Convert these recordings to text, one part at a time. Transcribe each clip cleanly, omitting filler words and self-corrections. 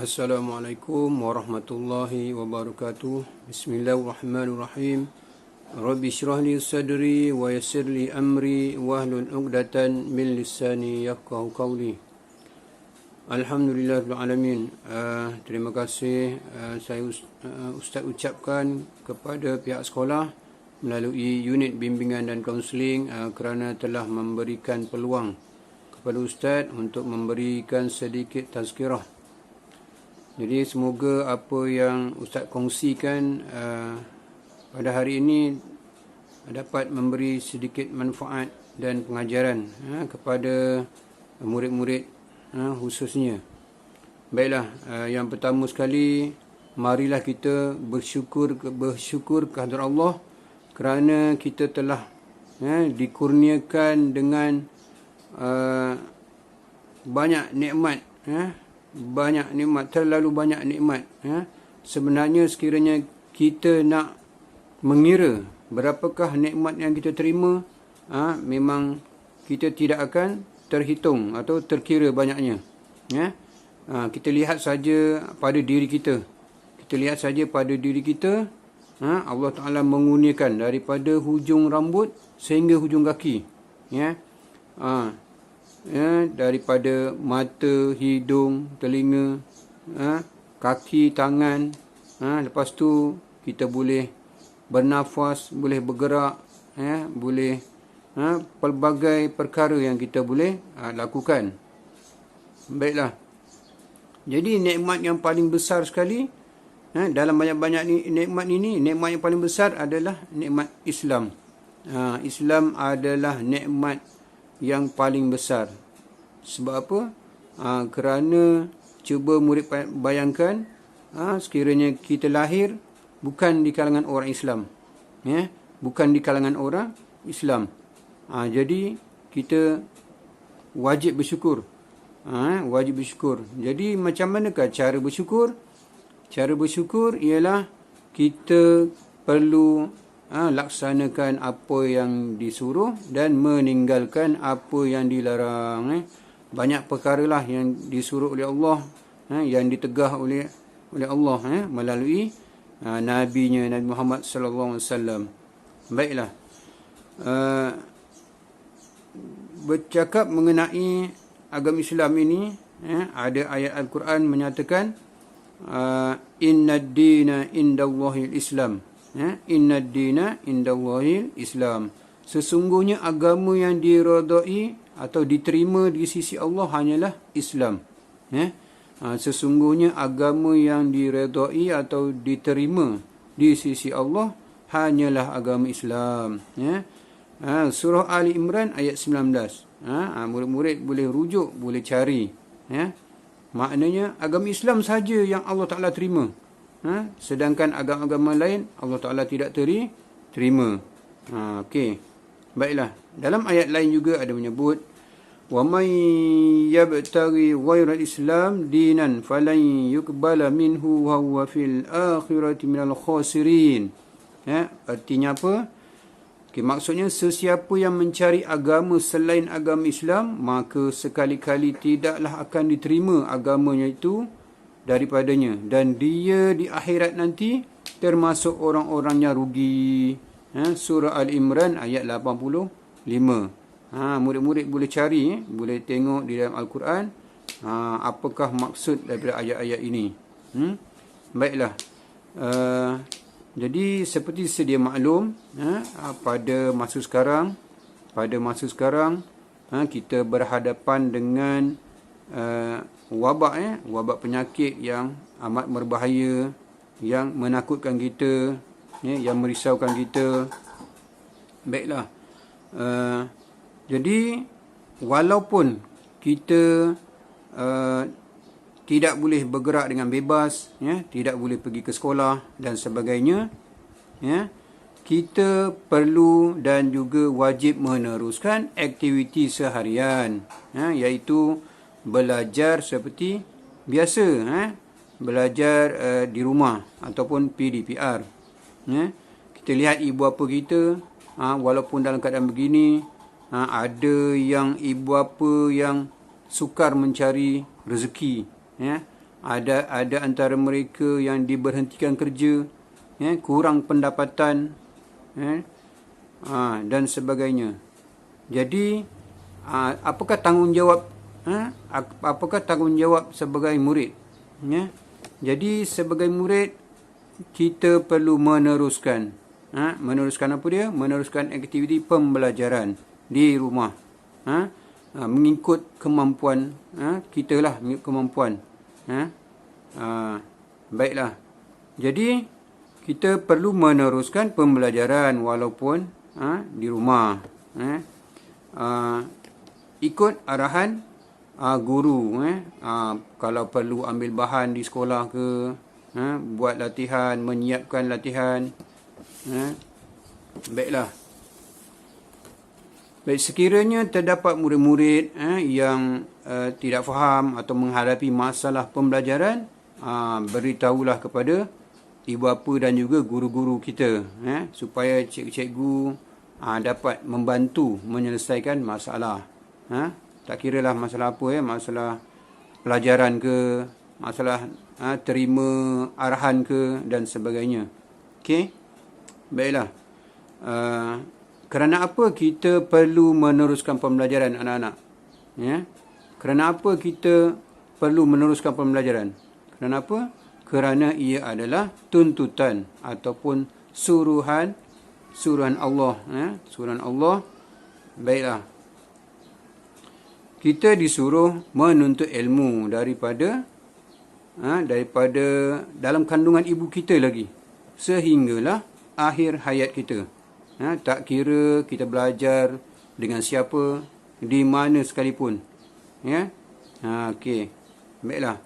Assalamualaikum warahmatullahi wabarakatuh. Bismillahirrahmanirrahim. Rabbi syrah li sadri wa yassir li amri wahlul 'uqdatan min lisani yafqahu qawli. Alhamdulillahirabbil alamin. Terima kasih saya Ustaz ucapkan kepada pihak sekolah melalui unit bimbingan dan kaunseling kerana telah memberikan peluang kepada Ustaz untuk memberikan sedikit tazkirah. Jadi semoga apa yang Ustaz kongsikan pada hari ini dapat memberi sedikit manfaat dan pengajaran kepada murid-murid khususnya. Baiklah, yang pertama sekali, marilah kita bersyukur kehadrat Allah kerana kita telah dikurniakan dengan banyak nikmat, terlalu banyak nikmat. Sebenarnya sekiranya kita nak mengira berapakah nikmat yang kita terima, memang kita tidak akan terhitung atau terkira banyaknya. Kita lihat saja pada diri kita. Allah Ta'ala mengurniakan daripada hujung rambut sehingga hujung kaki. Daripada mata, hidung, telinga, kaki, tangan. Lepas tu kita boleh bernafas, boleh bergerak, boleh pelbagai perkara yang kita boleh lakukan. Baiklah. Jadi nikmat yang paling besar sekali dalam banyak-banyak nikmat ini, nikmat yang paling besar adalah nikmat Islam. Islam adalah nikmat yang paling besar. Sebab apa? Kerana cuba murid bayangkan, sekiranya kita lahir bukan di kalangan orang Islam, bukan di kalangan orang Islam. Jadi kita wajib bersyukur. Jadi macam manakah cara bersyukur? Cara bersyukur ialah kita perlu laksanakan apa yang disuruh dan meninggalkan apa yang dilarang. Banyak perkara lah yang disuruh oleh Allah, yang ditegah oleh Allah melalui nabinya, Nabi Muhammad sallallahu alaihi wasallam. Baiklah. Bercakap mengenai agama Islam ini, ada ayat Al-Quran menyatakan innad dina indallahil Islam. Innad dina indallahil Islam. Sesungguhnya agama yang diredai atau diterima di sisi Allah hanyalah Islam. Sesungguhnya agama yang diredai atau diterima di sisi Allah hanyalah agama Islam. Surah Ali Imran ayat 19. Murid-murid boleh rujuk, boleh cari. Maknanya agama Islam saja yang Allah Ta'ala terima. Sedangkan agama-agama lain Allah Ta'ala tidak terima. Okey. Baiklah. Dalam ayat lain juga ada menyebut wa may yabtaghi ghairal Islam dinan falan yuqbala minhu wa huwa fil akhirati minal khasirin. Artinya apa? Maksudnya sesiapa yang mencari agama selain agama Islam, maka sekali-kali tidaklah akan diterima agamanya itu daripadanya, dan dia di akhirat nanti termasuk orang-orang yang rugi. Surah Al-Imran ayat 85. Murid-murid boleh cari, boleh tengok di dalam Al-Quran apakah maksud daripada ayat-ayat ini. Baiklah. Jadi seperti sedia maklum, pada masa sekarang kita berhadapan dengan wabak penyakit yang amat berbahaya, yang menakutkan kita, yang merisaukan kita. Baiklah. Jadi walaupun kita tidak boleh bergerak dengan bebas, tidak boleh pergi ke sekolah dan sebagainya, kita perlu dan juga wajib meneruskan aktiviti seharian, iaitu belajar seperti biasa, belajar di rumah ataupun PDPR. Kita lihat ibu bapa kita, walaupun dalam keadaan begini, ada yang ibu bapa yang sukar mencari rezeki, ada antara mereka yang diberhentikan kerja, kurang pendapatan, dan sebagainya. Jadi apakah tanggungjawab apakah tanggungjawab sebagai murid? Jadi sebagai murid kita perlu meneruskan meneruskan apa dia? Meneruskan aktiviti pembelajaran di rumah. Mengikut kemampuan kita lah, mengikut kemampuan. Baiklah. Jadi kita perlu meneruskan pembelajaran walaupun di rumah. Ikut arahan guru. Kalau perlu ambil bahan di sekolah ke, buat latihan, menyiapkan latihan. Baiklah. Baik, sekiranya terdapat murid-murid yang tidak faham atau menghadapi masalah pembelajaran, beritahulah kepada ibu bapa dan juga guru-guru kita, supaya cikgu-cikgu dapat membantu menyelesaikan masalah. Tak kira lah masalah apa, masalah pelajaran ke, masalah terima arahan ke dan sebagainya. Okey. Baiklah. Kerana apa kita perlu meneruskan pembelajaran anak-anak? Kerana apa kita perlu meneruskan pembelajaran? Kerana apa? Kerana ia adalah tuntutan ataupun suruhan Allah. Suruhan Allah. Baiklah. Kita disuruh menuntut ilmu daripada dalam kandungan ibu kita lagi, sehinggalah akhir hayat kita. Tak kira kita belajar dengan siapa, di mana sekalipun. Okey. Baiklah.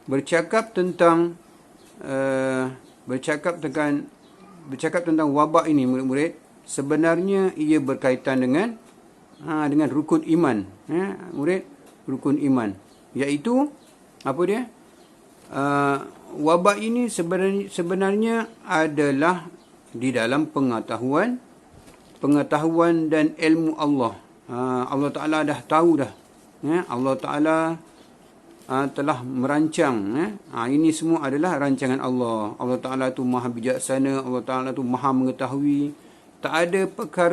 Bercakap tentang wabak ini, murid-murid, sebenarnya ia berkaitan dengan rukun iman. Murid, rukun iman, iaitu apa dia? Wabak ini sebenarnya adalah di dalam pengetahuan dan ilmu Allah. Allah Ta'ala dah tahu dah. Allah Ta'ala telah merancang. Ini semua adalah rancangan Allah. Allah Ta'ala tu maha bijaksana. Allah Ta'ala tu maha mengetahui. Tak ada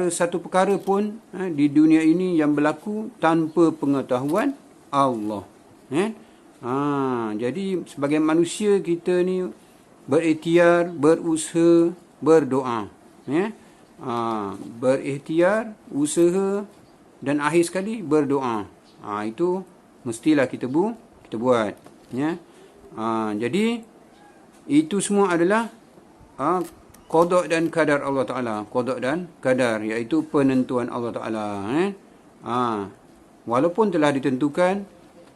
satu perkara pun di dunia ini yang berlaku tanpa pengetahuan Allah. Jadi sebagai manusia kita ni berikhtiar, berusaha, berdoa. Berikhtiar, usaha dan akhir sekali berdoa. Itu mestilah kita buat. Jadi itu semua adalah qada dan qadar Allah Ta'ala. Qada dan qadar, iaitu penentuan Allah Ta'ala. Walaupun telah ditentukan,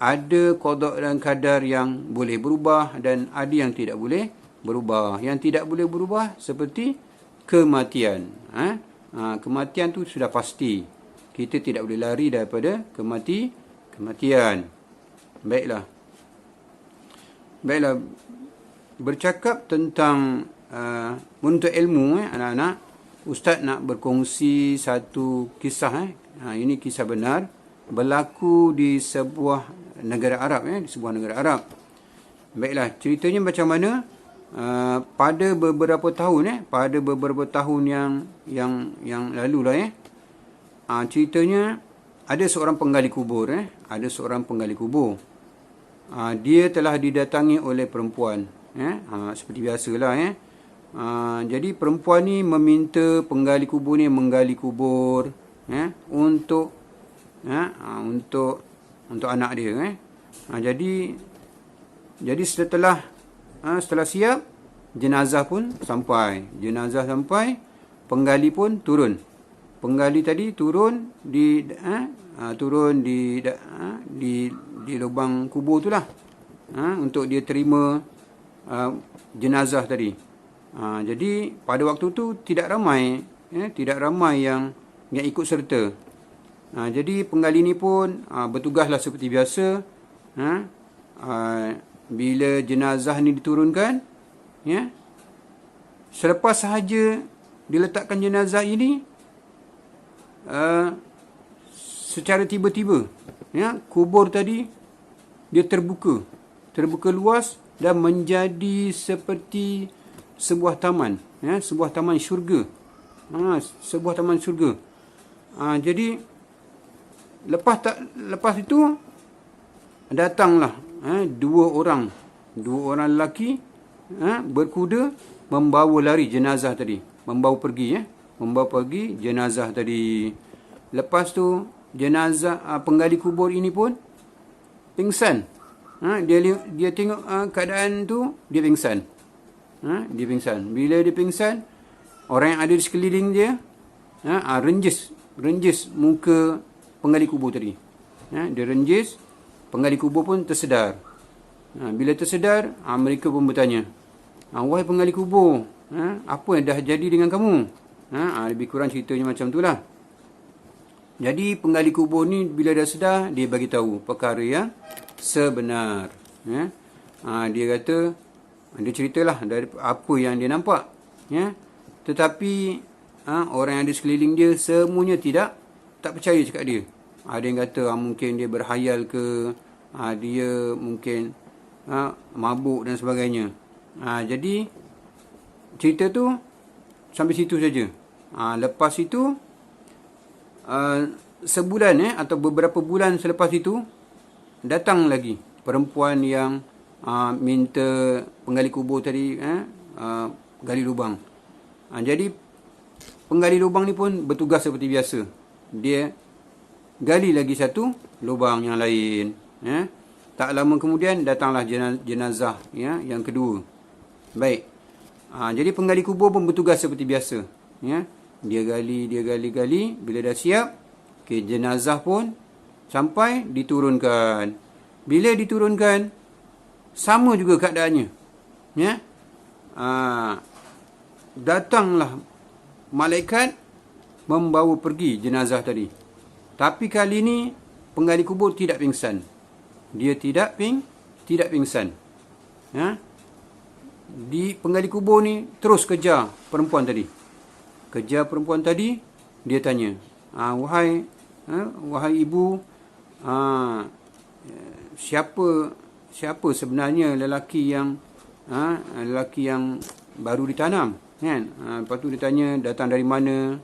ada qada dan qadar yang boleh berubah dan ada yang tidak boleh berubah. Yang tidak boleh berubah seperti kematian. Kematian tu sudah pasti. Kita tidak boleh lari daripada kematian. Baiklah. Bercakap tentang menuntut ilmu, anak-anak, Ustaz nak berkongsi satu kisah. Ini kisah benar, berlaku di sebuah negara Arab. Di sebuah negara Arab. Baiklah, ceritanya macam mana? Pada beberapa tahun yang lalu lah, ceritanya ada seorang penggali kubur. Dia telah didatangi oleh perempuan. Seperti biasalah. Jadi perempuan ni meminta penggali kubur ni menggali kubur untuk anak dia. Jadi setelah siap, jenazah sampai, penggali pun turun. Penggali tadi turun di lubang kubur itulah, untuk dia terima jenazah tadi. Jadi pada waktu tu tidak ramai yang ikut serta. Jadi penggali ni pun bertugaslah seperti biasa. Bila jenazah ni diturunkan, selepas sahaja diletakkan jenazah ini, secara tiba-tiba kubur tadi dia terbuka terbuka luas dan menjadi seperti sebuah taman, sebuah taman syurga. Sebuah taman syurga. Jadi lepas itu datanglah dua orang lelaki berkuda membawa lari jenazah tadi, membawa pergi jenazah tadi. Lepas tu jenazah penggali kubur ini pun pingsan. Dia tengok keadaan tu, dia pingsan. Dia pingsan. Bila dia pingsan, orang yang ada di sekeliling dia renjis muka penggali kubur tadi. Dia renjis, penggali kubur pun tersedar. Bila tersedar, mereka pun bertanya, wahai penggali kubur, apa yang dah jadi dengan kamu? Lebih kurang ceritanya macam tu lah. Jadi penggali kubur ni bila dah sedar, dia bagi tahu perkara yang sebenar. Dia kata, dia ceritalah dari apa yang dia nampak. Tetapi orang yang ada sekeliling dia semuanya tak percaya cakap dia. Ada yang kata mungkin dia berhayal ke, dia mungkin mabuk dan sebagainya. Jadi cerita tu sampai situ saja. Lepas itu sebulan atau beberapa bulan selepas itu, datang lagi perempuan yang minta penggali kubur tadi gali lubang. Jadi penggali lubang ni pun bertugas seperti biasa. Dia gali lagi satu lubang yang lain. Tak lama kemudian datanglah jenazah yang kedua. Baik. Jadi penggali kubur pun bertugas seperti biasa. Dia gali. Bila dah siap, jenazah pun sampai diturunkan. Bila diturunkan, sama juga keadaannya. Datanglah malaikat membawa pergi jenazah tadi. Tapi kali ini penggali kubur tidak pingsan. Dia tidak pingsan. Di penggali kubur ni terus kejar perempuan tadi. Dia tanya, wahai ibu, siapa sebenarnya lelaki yang baru ditanam, kan? Lepas tu dia tanya datang dari mana,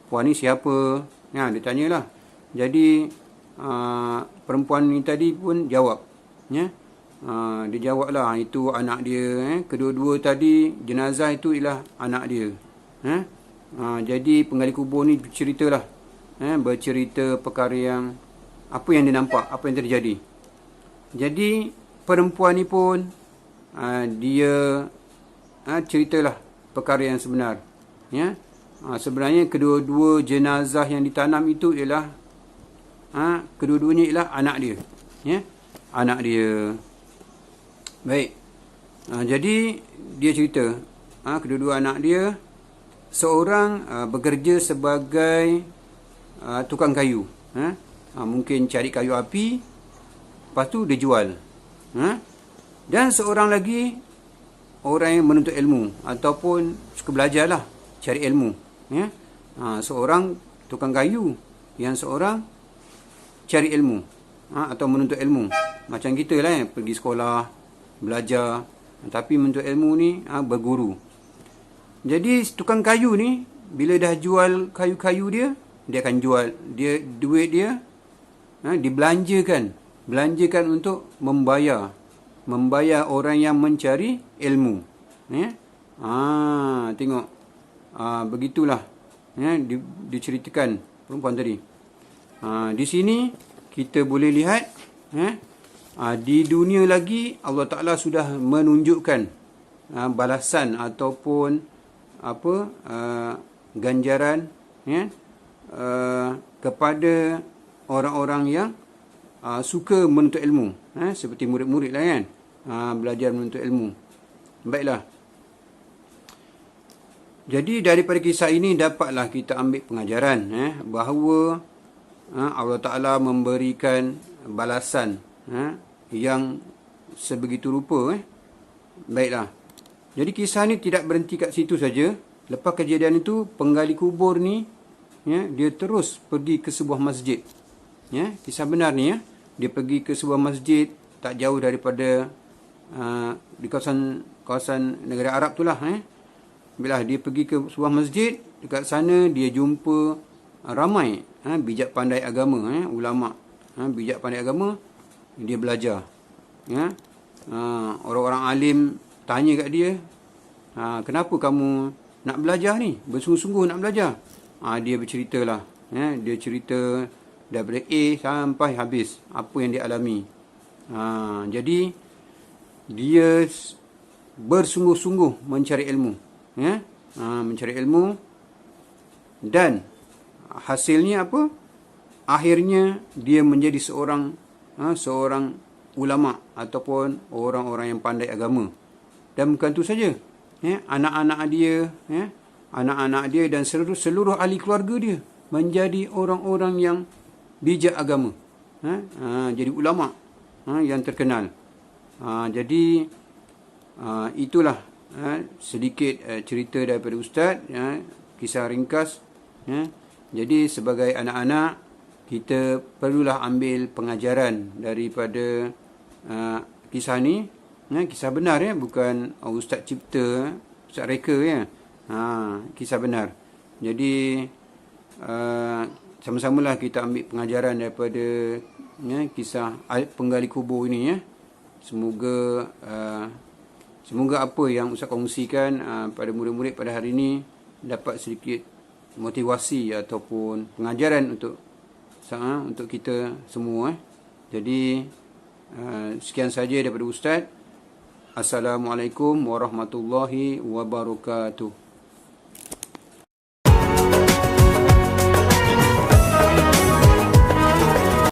puan ni siapa, dia tanyalah. Jadi perempuan ni tadi pun jawab, dia jawablah itu anak dia, kedua-dua tadi jenazah itu ialah anak dia. Jadi penggali kubur ni berceritalah, bercerita perkara yang apa yang dia nampak, apa yang terjadi. Jadi perempuan ni pun dia ceritalah perkara yang sebenar. Sebenarnya kedua-dua jenazah yang ditanam itu ialah kedua-duanya ialah anak dia. Anak dia. Baik. Jadi dia cerita kedua-dua anak dia, seorang bekerja sebagai tukang kayu. Mungkin cari kayu api, lepas tu dia jual. Dan seorang lagi orang yang menuntut ilmu ataupun suka belajar lah, cari ilmu. Seorang tukang kayu, yang seorang cari ilmu atau menuntut ilmu. Macam kita lah, pergi sekolah, belajar, tapi menuntut ilmu ni berguru. Jadi tukang kayu ni bila dah jual kayu-kayu dia akan jual duit dia dibelanjakan untuk membayar orang yang mencari ilmu. Tengok, begitulah diceritakan perempuan tadi. Di sini kita boleh lihat di dunia lagi Allah Ta'ala sudah menunjukkan balasan ataupun ganjaran kepada orang-orang yang suka menuntut ilmu, seperti murid-murid lah kan, belajar menuntut ilmu. Baiklah. Jadi daripada kisah ini dapatlah kita ambil pengajaran bahawa Allah Ta'ala memberikan balasan yang sebegitu rupa. Baiklah. Jadi kisah ni tidak berhenti kat situ saja. Lepas kejadian itu, penggali kubur ni dia terus pergi ke sebuah masjid. Kisah benar ni dia pergi ke sebuah masjid tak jauh daripada di kawasan negara Arab tu lah. Bila dia pergi ke sebuah masjid, dekat sana dia jumpa ramai bijak pandai agama, ulama, bijak pandai agama. Dia belajar. Orang-orang alim tanya kat dia, kenapa kamu nak belajar ni? Bersungguh-sungguh nak belajar. Dia berceritalah. Dia cerita daripada A sampai habis apa yang dia alami. Jadi dia bersungguh-sungguh mencari ilmu, mencari ilmu, dan hasilnya apa? Akhirnya dia menjadi seorang ulama ataupun orang-orang yang pandai agama. Dan bukan itu saja, anak-anak dia dan seluruh ahli keluarga dia menjadi orang-orang yang bijak agama, jadi ulama yang terkenal. Jadi itulah sedikit cerita daripada Ustaz, kisah ringkas. Jadi sebagai anak-anak, kita perlulah ambil pengajaran daripada kisah ni. Kisah benar, bukan Ustaz cipta, Ustaz reka, kisah benar. Jadi sama-samalah kita ambil pengajaran daripada kisah penggali kubur ini. Semoga apa yang Ustaz kongsikan pada murid-murid pada hari ini dapat sedikit motivasi ataupun pengajaran untuk kita semua. Jadi sekian saja daripada Ustaz. Assalamualaikum warahmatullahi wabarakatuh.